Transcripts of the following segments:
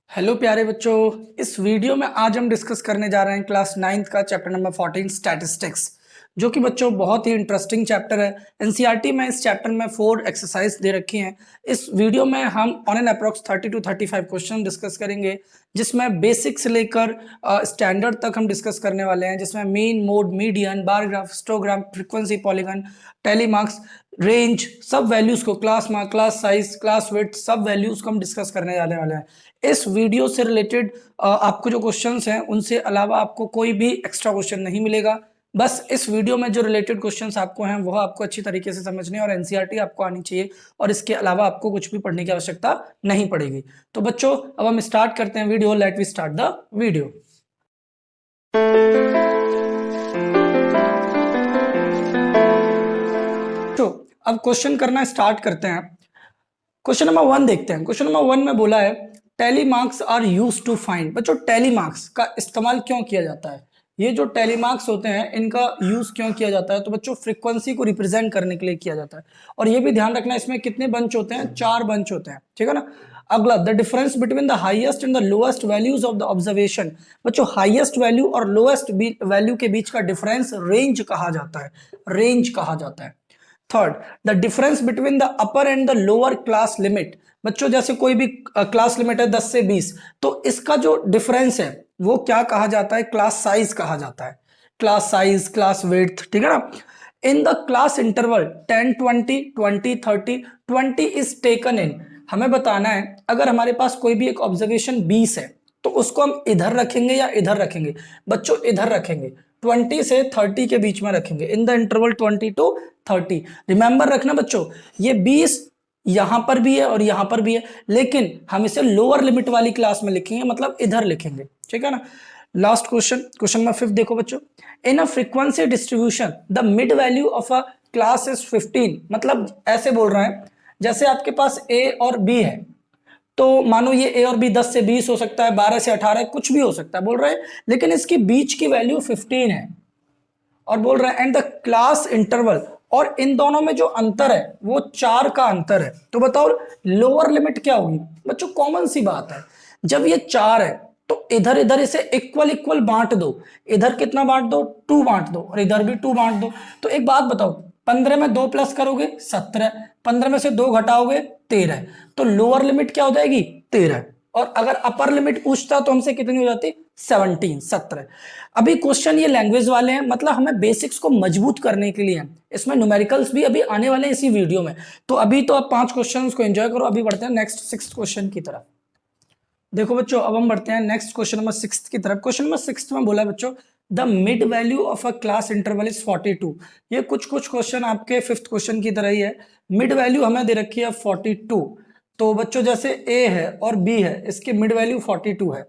Hello प्यारे बच्चों। इस वीडियो में आज हम डिस्कस करने जा रहे हैं क्लास 9th का चैप्टर नंबर 14 स्टैटिस्टिक्स, जो कि बच्चों बहुत ही इंटरेस्टिंग चैप्टर है। एनसीईआरटी में इस चैप्टर में 4 एक्सरसाइज दे रखी हैं। इस वीडियो में हम on an approx 30 to 35 question discuss करेंगे, जिसमें बेसिक से लेकर स्टैंडर्ड तक हम डिस्कस करने वाले हैं, जिसमें mean, mode, median, bar graph, histogram, frequency, polygon, tally marks, range, सब वैल्यूज को, class mark, class size, class width, सब वैल्यूज को हम डिस्कस करने जाने वाले हैं। इस वीडियो से रिलेटेड आपको जो क्वेश्चंस हैं उनसे अलावा आपको कोई भी एक्स्ट्रा क्वेश्चन नहीं मिलेगा। बस इस वीडियो में जो रिलेटेड क्वेश्चंस आपको हैं वह आपको अच्छी तरीके से समझने और एनसीईआरटी आपको आनी चाहिए, और इसके अलावा आपको कुछ भी पढ़ने की आवश्यकता नहीं पड़ेगी। तो बच्चों, अब हम स्टार्ट करते हैं video. Let we start the video. तो अब क्वेश्चन करना स्टार्ट करते हैं। क्वेश्चन नंबर 1 देखते हैं। क्वेश्चन नंबर 1 में बोला है tally marks are used to find. बच्चों, टैली मार्क्स का इस्तेमाल क्यों किया जाता है? ये जो टैली मार्क्स होते हैं इनका यूज क्यों किया जाता है? तो बच्चों, फ्रीक्वेंसी को रिप्रेजेंट करने के लिए किया जाता है। और ये भी ध्यान रखना, इसमें कितने बंच होते हैं? 4 बंच होते हैं, ठीक है ना। अगला, the difference between the highest and the lowest values of the observation. बच्चों, हाईएस्ट वैल्यू और लोएस्ट वैल्यू के बीच का डिफरेंस रेंज कहा जाता है, रेंज कहा जाता है। Third, the difference between the upper and the lower class limit. बच्चों, जैसे कोई भी क्लास लिमिट है 10 से 20, तो इसका जो डिफरेंस है वो क्या कहा जाता है? क्लास साइज कहा जाता है। क्लास साइज, क्लास विड्थ, ठीक है ना। In the class interval 10, 20, 20, 30, 20 is taken in. हमें बताना है अगर हमारे पास कोई भी एक ऑब्जर्वेशन 20 है तो उसको हम इधर रखेंगे या इधर रखेंगे? बच्चों, इधर रखेंगे। 20 से 30 के बीच में रखेंगे, in the interval 20 to 30। Remember रखना बच्चों, ये 20 यहां पर भी है और यहां पर भी है, लेकिन हम इसे लोअर लिमिट वाली क्लास में लिखेंगे, मतलब इधर लिखेंगे, ठीक है ना। लास्ट क्वेश्चन, क्वेश्चन नंबर 5 देखो बच्चों। In a frequency distribution the mid value of a class is 15। मतलब ऐसे बोल रहे हैं, जैसे आपके पास ए और बी है, तो मानो ये ए और बी 10 से 20 हो सकता है, 12 से 18, कुछ भी हो सकता है, बोल रहे हैं, लेकिन इसके बीच की वैल्यू 15 है। और बोल रहे हैं एंड द क्लास इंटरवल, और इन दोनों में जो अंतर है वो 4 का अंतर है। तो बताओ लोअर लिमिट क्या होगी? बच्चों, कॉमन सी बात है, जब ये 4 है तो इधर इधर इसे इक्वल इक्वल बांट दो। इधर कितना बांट दो? 2 बांट दो, और इधर भी 2 बांट दो। तो एक बात बताओ, 15 में 2 प्लस करोगे 17, 15 में से 2 घटाओगे 13, तो लोअर लिमिट क्या हो जाएगी? 13। और अगर अपर लिमिट पूछता तो हमसे कितनी हो जाती? 17, 17। अभी क्वेश्चन ये लैंग्वेज वाले हैं, मतलब हमें बेसिक्स को मजबूत करने के लिए हैं। इसमें न्यूमेरिकल्स भी अभी आने वाले हैं इसी वीडियो में। तो अभी तो आप 5 क्वेश्चंस को एंजॉय करो। अभी बढ़ते हैं नेक्स्ट 6th क्वेश्चन की तरफ। देखो बच्चों, अब हम बढ़ते हैं नेक्स्ट क्वेश्चन नंबर 6 की तरफ। क्वेश्चन नंबर 6 में बोला है बच्चों, the mid value of a class interval is 42। ये कुछ कुछ क्वेश्चन आपके 5th क्वेश्चन की तरह ही है। मिड वैल्यू हमें दे रखी है 42। तो बच्चों, जैसे ए है और बी है, इसकी मिड वैल्यू 42 है।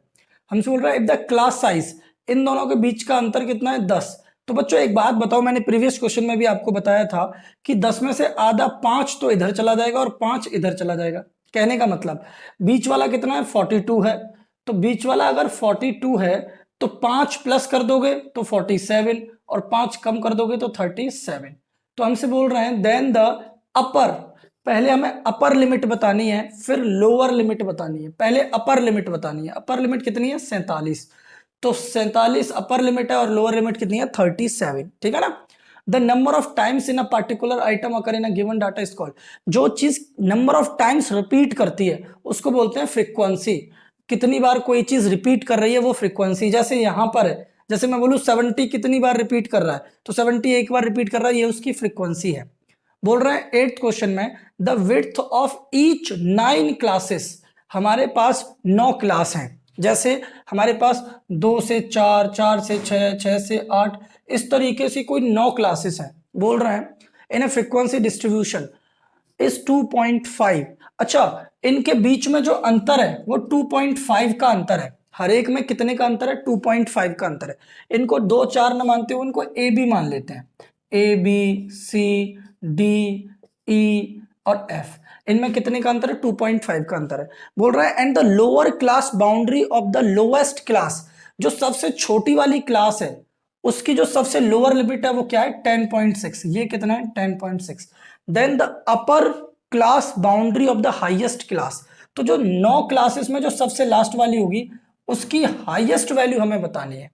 हमसे बोल रहा है इफ द क्लास साइज, इन दोनों के बीच का अंतर कितना है? 10। तो बच्चों एक बात बताओ, मैंने प्रीवियस क्वेश्चन में भी आपको बताया था कि 10 में से आधा 5 तो इधर चला जाएगा और 5 इधर चला जाएगा। कहने का मतलब, बीच वाला कितना है? 42 है। तो बीच वाला अगर 42 है तो 5 प्लस कर दोगे तो 47, और 5 कम कर दोगे तो 37। तो हमसे बोल रहे हैं देन द अपर, पहले हमें अपर लिमिट बतानी है, फिर लोअर लिमिट बतानी है। पहले अपर लिमिट बतानी है। अपर लिमिट कितनी है? 47। तो 47 अपर लिमिट है और लोअर लिमिट कितनी है? 37, ठीक है ना। The number of times in a particular item occur in a given data is called. जो चीज नंबर ऑफ टाइम्स रिपीट करती है उसको बोलते हैं फ्रीक्वेंसी। कितनी बार कोई चीज रिपीट कर रही है वो फ्रीक्वेंसी। जैसे यहां पर है, जैसे मैं बोलूं 70 कितनी बार रिपीट कर रहा है, तो 70 एक बार रिपीट कर रहा है, ये उसकी फ्रीक्वेंसी है। बोल रहे हैं 8th क्वेश्चन में, the width of each 9 classes. हमारे पास 9 क्लास हैं। जैसे हमारे पास 2 से 4, 4 से 6, 6 से 8, इस तरीके से कोई 9 क्लासेस हैं। बोल रहे हैं इन ए फ्रीक्वेंसी डिस्ट्रीब्यूशन इज 2.5। अच्छा, इनके बीच में जो अंतर है वो 2.5 का अंतर है। हर एक में कितने का अंतर है? 2.5 का अंतर है। इनको 2, 4 न मानते हो, इनको ए बी मान लेते हैं। ए बी सी डी ई और एफ, इनमें कितने का अंतर है? 2.5 का अंतर है। बोल रहा है and the lower class boundary of the lowest class, जो सबसे छोटी वाली क्लास है उसकी जो सबसे लोअर लिमिट है वो क्या है? 10.6। ये कितना है? 10.6। Then the upper class boundary of the highest class, तो जो 9 क्लासेस में जो सबसे लास्ट वाली होगी उसकी हाईएस्ट वैल्यू हमें बतानी है,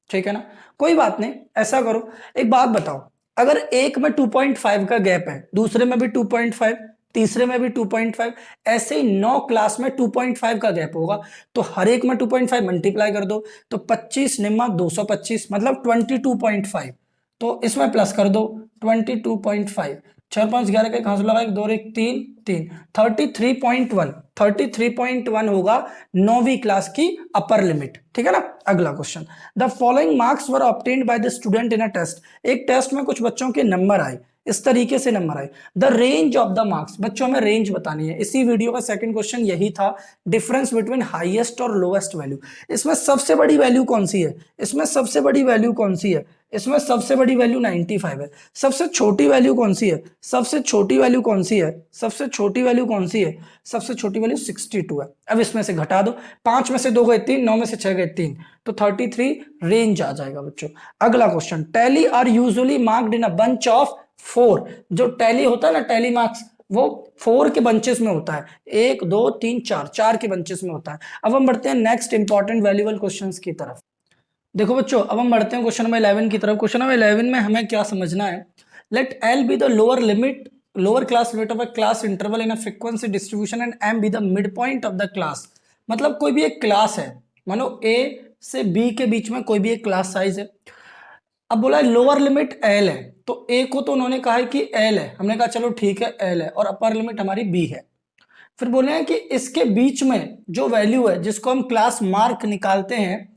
ठीक है ना। कोई बात नहीं, ऐसा करो, एक बात बताओ, अगर एक में 2.5 का गैप है, दूसरे में भी 2.5, तीसरे में भी 2.5, ऐसे ही 9 क्लास में 2.5 का गैप होगा, तो हर एक में 2.5 मल्टीप्लाई कर दो, तो 25 निम्मा 225 मतलब 22.5, तो इसमें प्लस कर दो 22.5, 4 5 11 का घास लगा, 2 1 3 3, 33.1 होगा 9वीं क्लास की अपर लिमिट, ठीक है ना। अगला question, the following marks were obtained by the student in a test, एक टेस्ट में कुछ बच्चों के नंबर आए, इस तरीके से नंबर आए, the range of the marks, बच्चों में रेंज बतानी है। इसी वीडियो का सेकंड क्वेश्चन यही था, डिफरेंस बिटवीन हाईएस्ट और लोएस्ट वैल्यू। इसमें सबसे बड़ी वैल्यू कौन सी है, इसमें सबसे बड़ी वैल्यू कौन सी है, इसमें सबसे बड़ी वैल्यू 95 है। सबसे छोटी वैल्यू कौन सी है, सबसे छोटी वैल्यू कौन सी है, सबसे छोटी वैल्यू कौन सी है, सबसे छोटी वैल्यू 62 है। अब इसमें से घटा दो, 5 में से 2 गए 3, 9 में से 6 गए 3, तो 33 रेंज आ जाएगा बच्चों। अगला question, tally are usually marked in a bunch of 4, जो टैली होता है ना, टैली मार्क्स वो 4 के बंचेस में होता है, 1 2 3 4, 4 के बंचेस में होता है। अब हम बढ़ते हैं नेक्स्ट इंपॉर्टेंट वैल्यूएबल क्वेश्चंस की तरफ। देखो बच्चों, अब हम बढ़ते हैं क्वेश्चन नंबर 11 की तरफ। क्वेश्चन नंबर 11 में हमें क्या समझना है, let L be the lower class limit of a class interval in a frequency distribution and M be the mid point of the class. मतलब कोई भी एक क्लास है, मानो ए से बी के बीच में कोई भी एक क्लास साइज है। अब बोला है लोअर लिमिट एल है, तो ए को तो उन्होंने कहा है कि एल है, हमने कहा चलो ठीक है एल है, और अपर लिमिट हमारी बी है। फिर बोले हैं कि इसके बीच में जो वैल्यू है जिसको हम क्लास मार्क निकालते हैं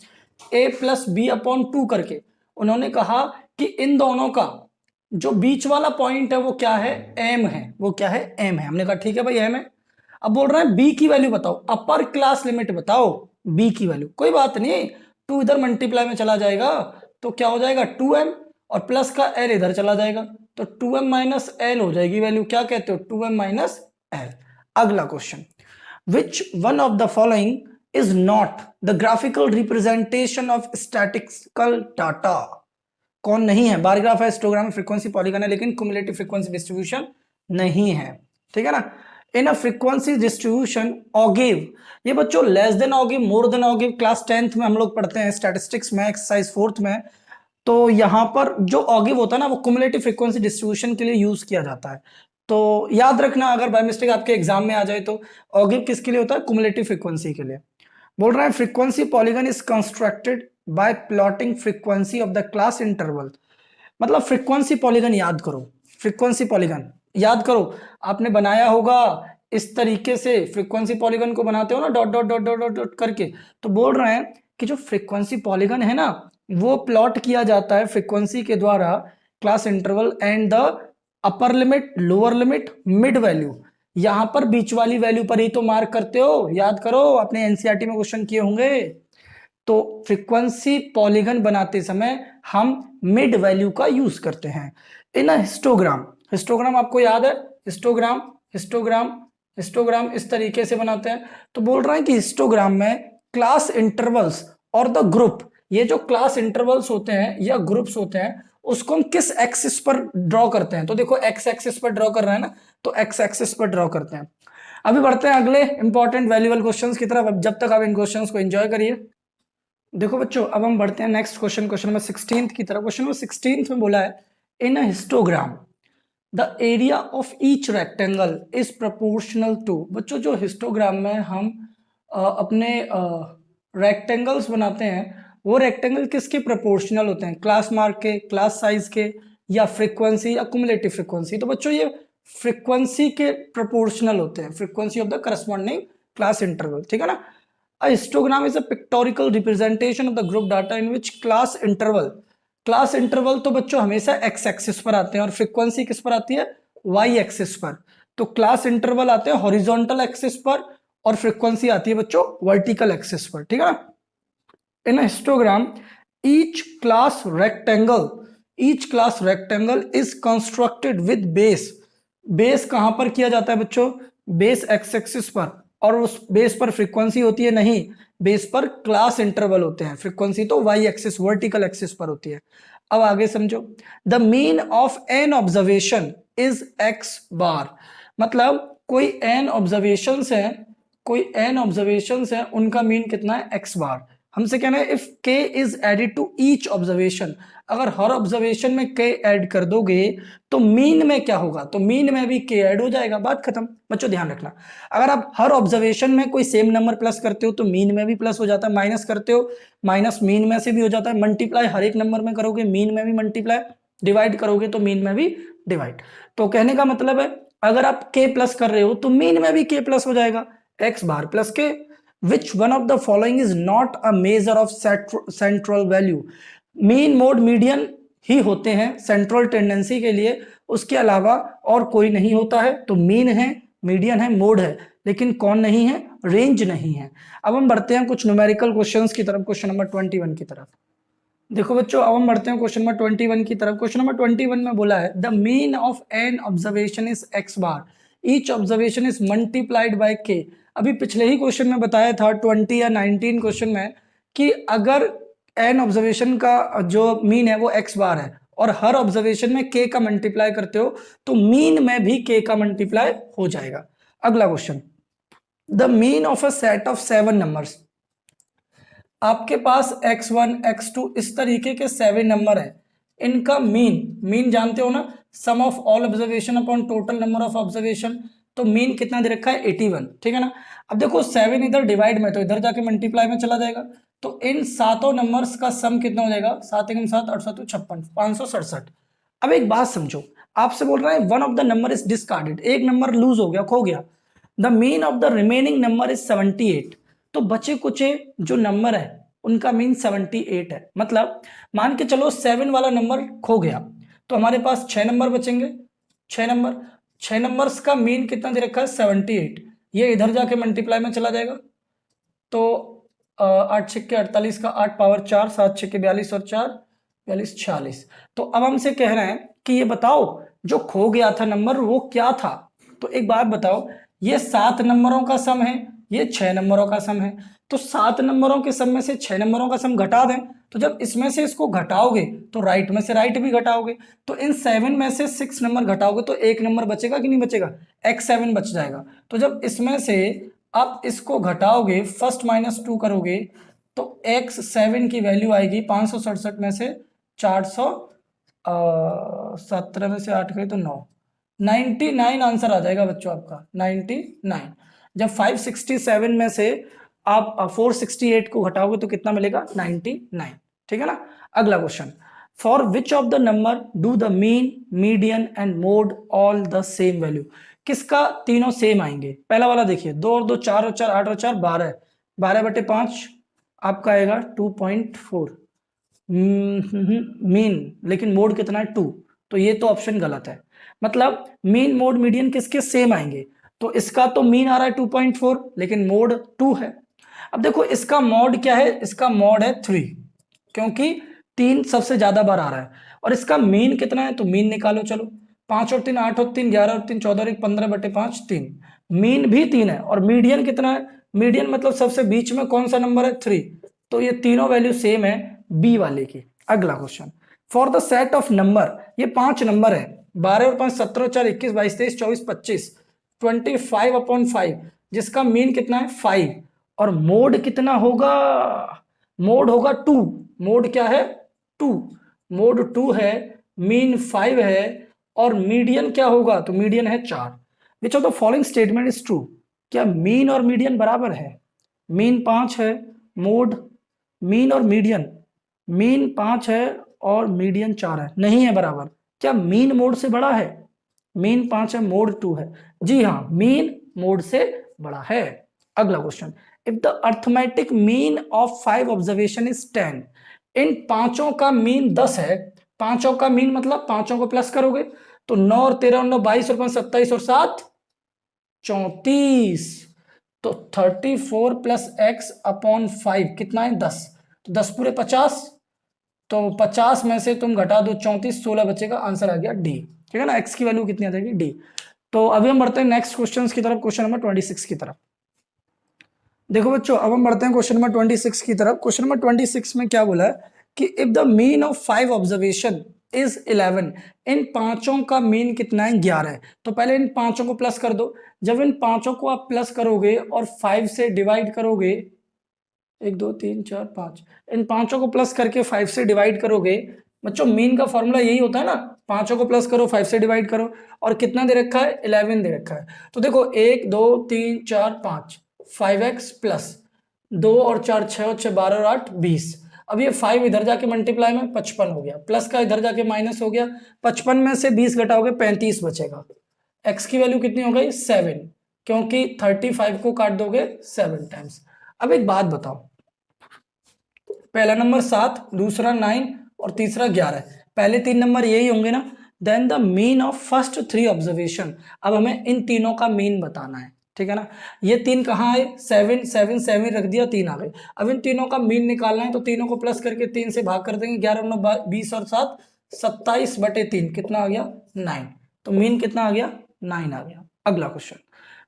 ए प्लस बी अपॉन 2 करके, उन्होंने कहा कि इन दोनों का जो बीच वाला पॉइंट है वो क्या है, एम है, वो क्या है, एम है। हमने कहा ठीक है भाई एम है। अब बोल रहे हैं बी की वैल्यू बताओ, अपर क्लास लिमिट बताओ बी की वैल्यू। कोई बात नहीं, 2 इधर मल्टीप्लाई में चला जाएगा तो क्या हो जाएगा 2m, और प्लस का एल इधर चला जाएगा तो 2m माइनस एल हो जाएगी वैल्यू। क्या कहते हो, 2m माइनस एल। अगला question, which one of the following is not the graphical representation of statistical data. कौन नहीं है, बार ग्राफ है, हिस्टोग्राम, फ्रीक्वेंसी, पॉलीगन है, लेकिन क्युमुलेटिव फ्रीक्वेंसी डिस्ट्रीब्यूशन नहीं है, ठीक है ना। इन अ फ्रीक्वेंसी डिस्ट्रीब्यूशन ऑगिव, ये बच्चों less than ogive, more than ogive class 10th में हम लोग पढ़ते हैं स्टैटिस्टिक्स में, एक्सरसाइज 4th में। तो यहां पर जो ऑगिव होता है ना वो क्युमुलेटिव फ्रीक्वेंसी डिस्ट्रीब्यूशन के लिए यूज किया जाता है। तो याद रखना, अगर बाय मिस्टेक आपके एग्जाम में आ जाए तो ऑगिव किसके लिए होता है, क्युमुलेटिव फ्रीक्वेंसी के लिए। बोल रहा है frequency polygon is constructed by plotting frequency of the class interval. मतलब फ्रीक्वेंसी पॉलीगन याद करो, फ्रीक्वेंसी पॉलीगन याद करो, आपने बनाया होगा इस तरीके से, फ्रीक्वेंसी पॉलीगन को बनाते हो ना dot dot dot dot dot dot करके। तो बोल रहे हैं कि जो फ्रीक्वेंसी पॉलीगन है ना वो प्लॉट किया जाता है फ्रीक्वेंसी के द्वारा, class interval and the upper limit, lower limit, mid value. यहां पर बीच वाली वैल्यू पर ही तो मार्क करते हो, याद करो, अपने एनसीईआरटी में क्वेश्चन किए होंगे। तो फ्रीक्वेंसी पॉलीगन बनाते समय हम मिड वैल्यू का यूज करते हैं। इन अ हिस्टोग्राम, हिस्टोग्राम आपको याद है, हिस्टोग्राम हिस्टोग्राम हिस्टोग्राम इस तरीके से बनाते हैं। तो बोल रहे हैं कि हिस्टोग्राम में क्लास इंटरवल्स और द ग्रुप, ये जो क्लास इंटरवल्स होते हैं या ग्रुप्स होते हैं उसको हम किस एक्सिस पर ड्रॉ करते हैं। तो देखो एक्स एक्सिस पर ड्रॉ कर रहे हैं ना, तो एक्स एक्सिस पर ड्रॉ करते हैं। अभी बढ़ते हैं अगले इंपॉर्टेंट वैल्यूएबल क्वेश्चंस की तरफ। जब तक आप इन क्वेश्चंस को एंजॉय करिए। देखो बच्चों, अब हम बढ़ते हैं नेक्स्ट क्वेश्चन, क्वेश्चन नंबर 16 की तरफ। क्वेश्चन नंबर 16 में बोला है in a histogram the area of each rectangle is proportional to. बच्चों जो हिस्टोग्राम में हम अपने रेक्टेंगल्स बनाते हैं वो रेक्टेंगल किसके प्रोपोर्शनल होते हैं, क्लास मार्क के, क्लास साइज के, या फ्रीक्वेंसी या कुमुलेटिव फ्रीक्वेंसी। तो बच्चों ये फ्रीक्वेंसी के प्रोपोर्शनल होते हैं, frequency of the corresponding class interval, ठीक है ना। A histogram is a pictorial representation of the group data in which class interval, class interval तो बच्चों हमेशा एक्स एक्सिस पर आते हैं और फ्रीक्वेंसी किस पर आती है, वाई एक्सिस पर। तो क्लास इंटरवल आते हैं हॉरिजॉन्टल एक्सिस पर और फ्रीक्वेंसी आती है बच्चों वर्टिकल एक्सिस पर, ठीक है ना। In histogram each class rectangle is constructed with base. Base कहां पर किया जाता है बच्चों, बेस एक्स एक्सिस पर, और उस बेस पर फ्रीक्वेंसी होती है नहीं, बेस पर क्लास इंटरवल होते हैं, फ्रीक्वेंसी तो वाई एक्सिस वर्टिकल एक्सिस पर होती है। अब आगे समझो, the mean of an observation is X bar. मतलब कोई एन ऑब्जर्वेशंस हैं कोई n ऑब्जर्वेशंस है, उनका मीन कितना है x बार। हमसे कहना है if k is added to each observation, अगर हर ऑब्जर्वेशन में k ऐड कर दोगे तो मीन में क्या होगा, तो मीन में भी k ऐड हो जाएगा, बात खत्म। बच्चों ध्यान रखना, अगर आप हर ऑब्जर्वेशन में कोई सेम नंबर प्लस करते हो तो मीन में भी प्लस हो जाता है, माइनस करते हो माइनस मीन में से भी हो जाता है, मल्टीप्लाई हर एक नंबर में करोगे मीन में भी मल्टीप्लाई, डिवाइड करोगे तो मीन में भी डिवाइड। तो कहने का मतलब है अगर आप k प्लस कर रहे हो तो मीन में भी k प्लस हो जाएगा, x bar plus k। Which one of the following is not a measure of central value? Mean mode median ही होते हैं सेंट्रल टेंडेंसी के लिए, उसके अलावा और कोई नहीं होता है। तो मीन है, मीडियन है, मोड है, लेकिन कौन नहीं है, रेंज नहीं है। अब हम बढ़ते हैं कुछ न्यूमेरिकल क्वेश्चंस की तरफ, क्वेश्चन नंबर 21 की तरफ। देखो बच्चों अब हम बढ़ते हैं क्वेश्चन नंबर 21 की तरफ। क्वेश्चन नंबर 21 में बोला है the mean of an observation is x bar, each observation is multiplied by k। अभी पिछले ही क्वेश्चन में बताया था 20 या 19 क्वेश्चन में कि अगर एन ऑब्जर्वेशन का जो मीन है वो x बार है और हर ऑब्जर्वेशन में k का मल्टीप्लाई करते हो तो मीन में भी k का मल्टीप्लाई हो जाएगा। अगला question, the mean of a set of 7 numbers, आपके पास x1 x2 इस तरीके के 7 नंबर है, इनका मीन जानते हो ना, sum of all observation upon total number of observation. तो मीन कितना दे रखा है 81, ठीक है ना। अब देखो 7 इधर डिवाइड में तो इधर जाके मल्टीप्लाई में चला जाएगा, तो इन सातों नंबर्स का सम कितना हो जाएगा, 7 एकम 7 8 7 56 567। अब एक बात समझो, आपसे बोल रहा है one of the number is discarded, एक नंबर लूज हो गया, खो गया। The mean of the remaining number is 78, तो बचे कुचे जो नंबर है उनका मीन 78 है। मतलब मान के चलो 7 वाला नंबर खो गया तो हमारे पास 6 नंबर बचेंगे, 6 नंबर्स का मीन कितना दे रखा है 78, ये इधर जाके मल्टीप्लाई में चला जाएगा। तो 8 छक्के 48 का 8 पावर 4, 7 छक्के 42 और 4 42 46। तो अब हमसे कह रहे हैं कि ये बताओ जो खो गया था नंबर वो क्या था। तो एक बात बताओ, ये 7 नंबरों का सम है, ये 6 नंबरों का सम है, तो 7 नंबरों के सम में से 6 नंबरों का सम घटा दें। तो जब इसमें से इसको घटाओगे तो राइट में से राइट भी घटाओगे, तो इन 7 में से 6 नंबर घटाओगे तो एक नंबर बचेगा कि नहीं बचेगा, x7 बच जाएगा। तो जब इसमें से आप इसको घटाओगे, फर्स्ट -2 करोगे तो x7 की वैल्यू आएगी 567 में से 417 में से 8 गए तो 9, 99 आंसर आ जाएगा बच्चों आपका 99। जब 567 में से आप 468 को घटाओगे तो कितना मिलेगा 99, ठीक है ना। अगला question, for which of the number do the mean median and mode all the same value, किसका तीनों सेम आएंगे। पहला वाला देखिए, 2 और 2 4 और 4 8 और 4 12, 12/5 आपका आएगा 2.4 मीन, लेकिन मोड कितना है 2, तो ये तो ऑप्शन गलत है। मतलब मीन मोड मीडियन किसके सेम आएंगे, तो इसका तो मीन आ रहा है 2.4 लेकिन मोड 2 है। अब देखो इसका मॉड क्या है, इसका मॉड है 3, क्योंकि 3 सबसे ज्यादा बार आ रहा है। और इसका मीन कितना है, तो मीन निकालो चलो, 5 और 3 8 और 3 11 और 3 14 और 1 15/5 3, मीन भी 3 है। और मीडियन कितना है, मीडियन मतलब सबसे बीच में कौन सा नंबर है 3, तो ये तीनों वैल्यू सेम है बी वाले की। अगला question, for the set of number, ये 5 नंबर है, 12 और 5 17 और 4 21 22 23 24 25 25/5, जिसका मीन कितना है 5 और मोड कितना होगा, मोड होगा 2। मोड क्या है 2, मोड 2 है, मीन 5 है और मीडियन क्या होगा, तो मीडियन है 4। Which of the following statement is true, क्या मीन और मीडियन बराबर है, मीन 5 है, मोड मीन और मीन 5 है और मीडियन 4 है, नहीं है बराबर। क्या मीन मोड से बड़ा है, मीन 5 है मोड 2 है, जी हाँ मीन मोड से बड़ा है। अगला question, if the arithmetic mean of 5 observation is 10, इन पांचों का मीन 10 है, पांचों का मीन मतलब पांचों को प्लस करोगे तो 9 और 13 और 9 22 और 5 27 और 7 34, तो 34 + x/5 कितना है 10, तो 10 पूरे 50, तो 50 में से तुम घटा दो 34, 16 बचेगा, आंसर आ गया डी, ठीक है ना। x की वैल्यू कितनी आ जाएगी डी। तो अभी हम बढ़ते हैं नेक्स्ट क्वेश्चन की तरफ, क्वेश्चन नंबर 26 की तरफ। देखो बच्चों अब हम बढ़ते हैं क्वेश्चन नंबर 26 की तरफ। क्वेश्चन नंबर 26 में क्या बोला है कि if the mean of 5 observation is 11। इन पांचों का मीन कितना है? 11 है। तो पहले इन पांचों को प्लस कर दो। जब इन पांचों को आप प्लस करोगे और 5 से डिवाइड करोगे, 1 2 3 4 5, इन पांचों को प्लस करके 5 से डिवाइड करोगे, बच्चों मीन का फॉर्मूला यही होता है ना, पांचों को प्लस करो 5 से डिवाइड करो। और कितना दे रखा है? 11 दे रखा है। तो देखो 1 2 3 4 5, 5x प्लस 2 और 4 6 और 6 12 और 8 20। अब ये 5 इधर जाके मल्टीप्लाई में 55 हो गया, प्लस का इधर जाके माइनस हो गया, 55 में से 20 घटाओगे 35 बचेगा। x की वैल्यू कितनी हो गई? 7, क्योंकि 35 को काट दोगे 7 टाइम्स। अब एक बात बताओ, पहला नंबर 7, दूसरा 9 और तीसरा 11, पहले 3 नंबर यही होंगे ना। Then the mean of first 3 observation, अब हमें इन तीनों का मीन बताना है, ठीक है ना। ये 3 कहाँ आए? 7 7 7 रख दिया, 3 आ गए। अब इन तीनों का मीन निकालना है, तो तीनों को प्लस करके 3 से भाग कर देंगे, 11 9 20 और 7 27 बटे 3 कितना आ गया? 9। तो मीन कितना आ गया? 9 आ गया। अगला क्वेश्चन,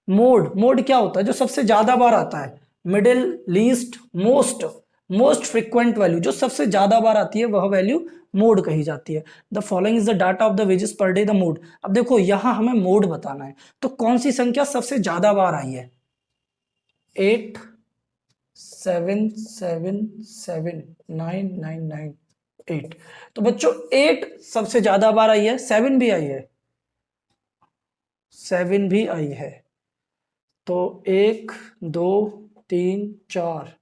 मोड। मोड क्या होता है? जो सबसे ज्यादा बार आता है। Middle, least, most, most frequent value, जो सबसे ज्यादा बार आती है वह वैल्यू मोड कही जाती है। The following is the data of the wages per day the mode. अब देखो यहां हमें मोड बताना है, तो कौन सी संख्या सबसे ज्यादा बार आई है? 8 7 7 7 9 9 9 8। तो बच्चों 8 सबसे ज्यादा बार आई है, 7 भी आई है, 7 भी आई है। तो 1 2 3 4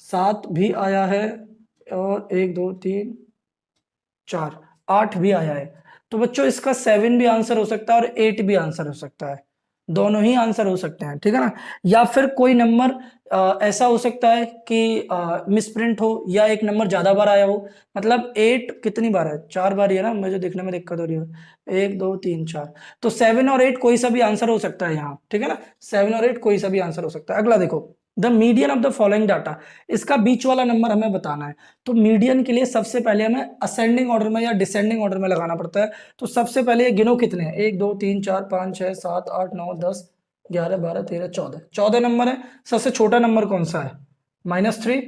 7 भी आया है, और 1 2 3 4 8 भी आया है। तो बच्चों इसका 7 भी आंसर हो सकता है और 8 भी आंसर हो सकता है, दोनों ही आंसर हो सकते हैं, ठीक है ना। या फिर कोई नंबर ऐसा हो सकता है कि मिसप्रिंट हो, या एक नंबर ज्यादा बार आया हो। मतलब 8 कितनी बार है? 4 बार ही है ना, मुझे देखने में दिक्कत हो रही है। 1 2 3 4, तो 7 और 8 कोई सा भी आंसर हो सकता है यहाँ, ठीक है ना। 7 और 8 कोई सा भी आंसर हो सकता है। अगला देखो, the median of the following data, इसका बीच वाला नंबर हमें बताना है। तो मीडियन के लिए सबसे पहले हमें असेंडिंग ऑर्डर में या डिसेंडिंग ऑर्डर में लगाना पड़ता है। तो सबसे पहले ये गिनो कितने हैं? 1 2 3 4 5 6 7 8 9 10 11 12 13 14, 14 नंबर है। सबसे छोटा नंबर कौन सा है? -3,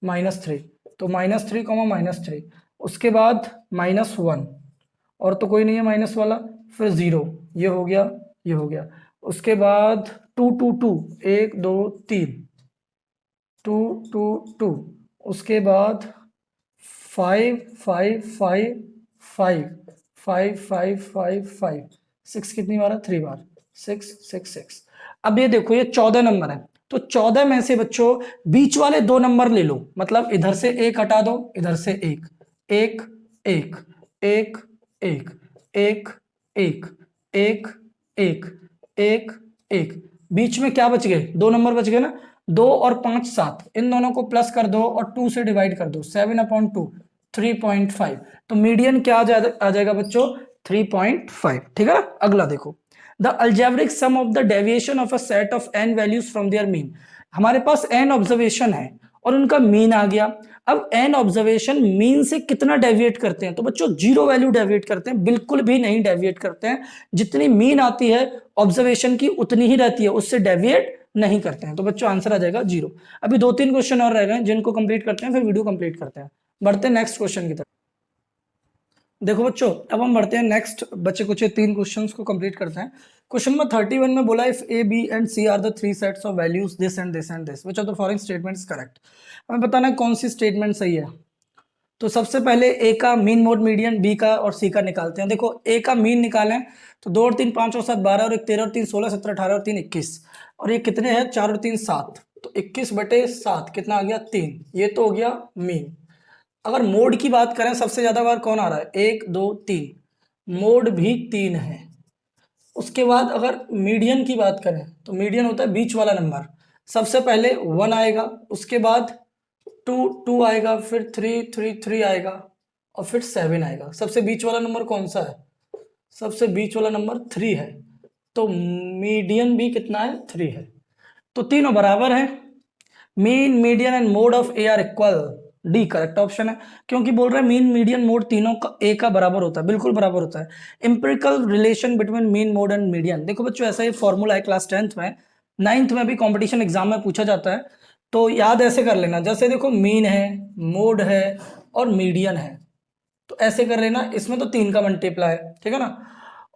-3, तो -3 -3, उसके बाद -1, और तो कोई नहीं है माइनस वाला, फिर 0, ये हो गया, ये हो गया। उसके बाद 2 2 2, 1 2 3, 2 2 2, उसके बाद 5 5 5 5 5 5 5 5 6 कितनी बार है? 3 बार, 6 6 6। अब ये देखो ये 14 नंबर है, तो 14 में से बच्चों बीच वाले 2 नंबर ले लो, मतलब इधर से 1 हटा दो, इधर से 1 1 1 1 1 1 1 1 1 1 1, बीच में क्या बच गए? 2 नंबर बच गए ना, 2 और 5 7, इन दोनों को प्लस कर दो और 2 से डिवाइड कर दो, 7/2 3.5। तो मीडियन क्या आ जाएगा बच्चों? 3.5, ठीक है ना। अगला देखो, the algebraic sum of the deviation of a set of n values from their mean. हमारे पास n ऑब्जर्वेशन है और उनका मीन आ गया। अब n ऑब्जर्वेशन मीन से कितना डेविएट करते हैं? तो बच्चों 0 वैल्यू डेविएट करते हैं, बिल्कुल भी नहीं डेविएट करते हैं। जितनी मीन आती है ऑब्जर्वेशन की उतनी ही रहती है, उससे डेविएट नहीं करते हैं। तो बच्चों आंसर आ जाएगा 0। अभी 2-3 क्वेश्चन और रह गए जिनको कंप्लीट करते हैं, फिर वीडियो कंप्लीट करते हैं। बढ़ते हैं नेक्स्ट क्वेश्चन की तरफ। देखो बच्चों अब हम बढ़ते हैं नेक्स्ट, बच्चे कुछ 3 क्वेश्चंस को कंप्लीट करते हैं। क्वेश्चन नंबर 31 में बोला if A B and C are the 3 sets of values this and this and this, which of the following statement is correct. हमें बताना है कौन सी स्टेटमेंट सही है। तो सबसे पहले ए का मीन मोड मीडियन, बी का और सी का निकालते हैं। देखो ए का मीन निकालें तो 2 और 3 5 और 7 12 और 1 13 और 3 16 17 18 और 3 21, और ये कितने हैं? 4 और 3 7, तो 21/7 कितना आ गया? 3। ये तो हो गया मीन। अगर मोड की बात करें सबसे ज्यादा बार कौन आ रहा है? 1 2 3, मोड भी 3 है। उसके बाद अगर मीडियन की बात करें तो मीडियन होता है बीच वाला नंबर। सबसे पहले 1 आएगा, उसके बाद 2 2 आएगा, फिर 3 3 3 आएगा, और फिर 7 आएगा। सबसे बीच वाला नंबर कौन सा है? सबसे बीच वाला नंबर 3 है। तो मीडियन भी कितना है? 3 है। तो तीनों बराबर है। Mean median and mode of A R equal, D correct option है, क्योंकि बोल रहे हैं मीन मीडियन मोड तीनों का ए का बराबर होता है, बिल्कुल बराबर होता है। Empirical relation between mean mode and median, देखो बच्चों ऐसा ही फॉर्मूला है क्लास 10th में, 9th में भी कंपटीशन एग्जाम में पूछा जाता है। तो याद ऐसे कर लेना, जैसे देखो मीन है, मोड है और मीडियन है, तो ऐसे कर लेना, इसमें तो 3 का मल्टीप्लाई है, ठीक है ना,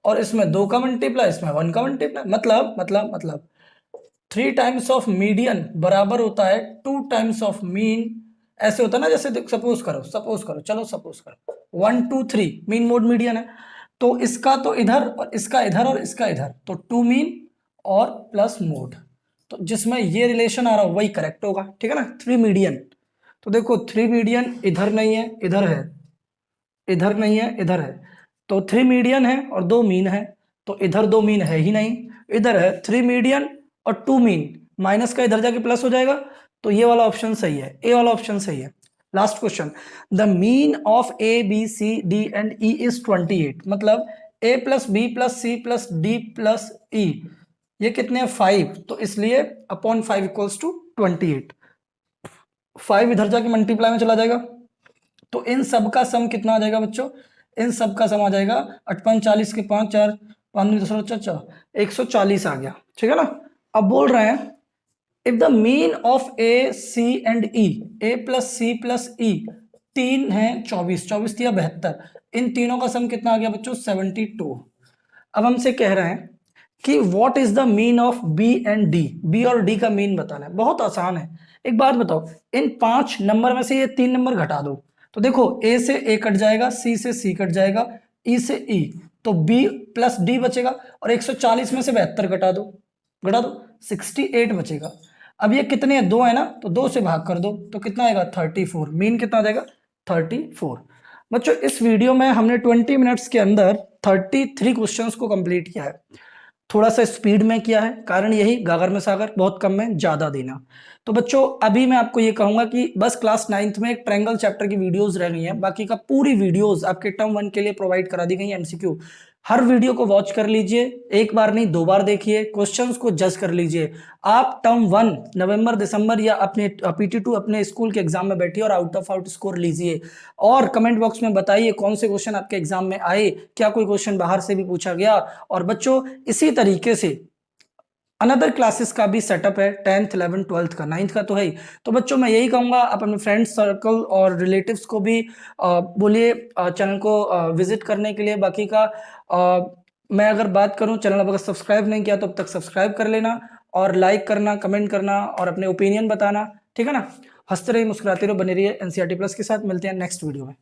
और इसमें 2 का मल्टीप्लाई, इसमें 1 का मल्टीप्लाई, मतलब 3 टाइम्स ऑफ मीडियन बराबर होता है 2 टाइम्स ऑफ मीन। ऐसे होता है ना, जैसे सपोज करो, चलो सपोज करो 1 2 3 मीन मोड मीडियन है, तो इसका तो इधर और इसका इधर और इसका इधर, तो 2 मीन और प्लस मोड, तो जिसमें ये रिलेशन आ रहा हो वही करेक्ट होगा, ठीक है ना। 3 मीडियन, तो देखो 3 मीडियन इधर नहीं है, इधर है, इधर नहीं है, इधर है, तो 3 मीडियन है और 2 मीन है, तो इधर 2 मीन है ही नहीं, इधर है 3 मीडियन और 2 मीन, माइनस का इधर जाके प्लस हो जाएगा, तो ये वाला ऑप्शन सही है, ए वाला ऑप्शन सही है। Last question, the mean of A B C D and E is 28, मतलब A plus B plus C plus D plus E, ये कितने हैं 5, तो इसलिए अपॉन 5 इक्वल्स टू 28, 5 इधर जाके मल्टीप्लाई में चला जाएगा, तो इन सब का सम कितना आ जाएगा बच्चों, इन सब का सम आ जाएगा 58 40 के 5 4 5 चार 140 आ गया, ठीक है ना। अब बोल रहे हैं if the mean of A C and E, A plus C plus E, 3 है 24, 24 या 72, इन तीनों का सम कितना आ गया बच्चों 72। अब हमसे कह रहे हैं कि what is the mean of B and D, B और डी का मीन बताना है, बहुत आसान है। एक बात बताओ, इन 5 नंबर में से ये 3 नंबर घटा दो, तो देखो ए से ए कट जाएगा, सी से सी कट जाएगा, ई से ई, तो बी प्लस डी बचेगा, और 140 में से 72 घटा दो 68 बचेगा। अब ये कितने हैं, 2 है ना, तो 2 से भाग कर दो, तो कितना आएगा 34, मीन कितना आ जाएगा 34। बच्चों इस वीडियो में हमने 20 मिनट्स के अंदर 33 क्वेश्चंस को कंप्लीट किया है, थोड़ा सा स्पीड में किया है, कारण यही गागर में सागर, बहुत कम में ज्यादा देना। तो बच्चों अभी मैं आपको ये कहूंगा कि बस क्लास 9th में एक ट्रायंगल चैप्टर की वीडियोस रह गई हैं, बाकी का पूरी वीडियोस आपके टर्म 1 के लिए प्रोवाइड करा दी गई है, एमसीक्यू। हर वीडियो को वॉच कर लीजिए, एक बार नहीं 2 बार देखिए, क्वेश्चंस को जज कर लीजिए। आप टर्म 1 नवंबर दिसंबर या अपने PT2 अपने स्कूल के एग्जाम में बैठिए और आउट ऑफ आउट स्कोर लीजिए, और कमेंट बॉक्स में बताइए कौन से क्वेश्चन आपके एग्जाम में आए, क्या कोई क्वेश्चन बाहर से भी पूछा गया। और बच्चों इसी तरीके से अनदर क्लासेस का भी सेटअप है, 10th 11th 12th का, 9th का तो है ही। तो बच्चों मैं यही कहूंगा, आप अपने फ्रेंड्स सर्कल और रिलेटिव्स को भी बोलिए चैनल को विजिट करने के लिए। बाकी का मैं अगर बात करूं, चैनल अगर सब्सक्राइब नहीं किया तो अब तक सब्सक्राइब कर लेना, और लाइक करना, कमेंट करना और अपने ओपिनियन बताना, ठीक है ना। हंसते रहिए, मुस्कुराते रहो, बने रहिए NCERT प्लस के साथ। मिलते हैं नेक्स्ट वीडियो में।